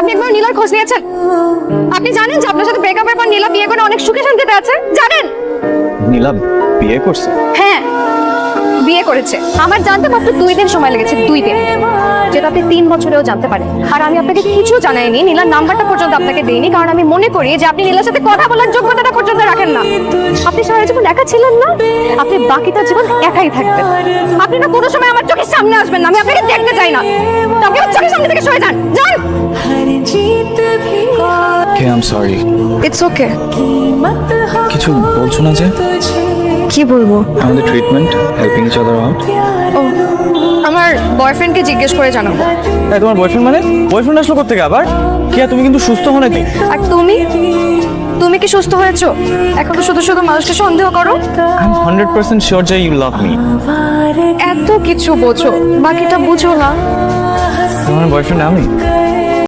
আপনি একবার নীলার খোঁজ নিয়েছেন? আপনি জানেন যে আপনার সাথে ব্রেকআপের পর নীলা বিয়ে করে অনেক সুখে শান্তিতে আছে? জানেন? নীলা বিয়ে করছে? হ্যাঁ, বিয়ে করেছে। আমার জানতে মাত্র 2 দিন সময় লেগেছে, 2 দিন, যেটা আপনি 3 বছরেও জানতে পারেন। আর আমি আপনাকে কিছু জানাইনি, নীলার নাম্বারটা পর্যন্ত আপনাকে দেইনি, কারণ আমি মনে করি যে আপনি নীলার সাথে কথা বলার যোগ্যতাটা পর্যন্ত রাখেন না। আপনি সারা জীবন একা ছিলেন না, আপনি বাকিটা জীবন একাই থাকবেন। আপনি না কোনো সময় আমার চোখের সামনে আসবেন না, আমি আপনাকে দেখতে চাই না। তো আপনি আমার চোখের সামনে থেকে সরে যান, যান। কে I am sorry. It's okay. কিছু বলছো না যে? কি বলবো? আমাদের treatment, helping each other out. ও, আমার বয়ফ্রেন্ডকে জিজ্ঞেস করে জানাবো। তাই তোমার বয়ফ্রেন্ড মানে? বয়ফ্রেন্ড আসলো কোথা থেকে আবার? কি তুমি কিন্তু সুস্থ হও নাকি? আর তুমি তুমি কি সুস্থ হয়েছো? এখন তো শুধু শুধু মানুষকে সন্দেহ করো। আই এম 100% শিওর যে ইউ লাভ মি। এত কিছু বোঝো, বাকিটা বুঝো না। তোমার বয়ফ্রেন্ড আমি?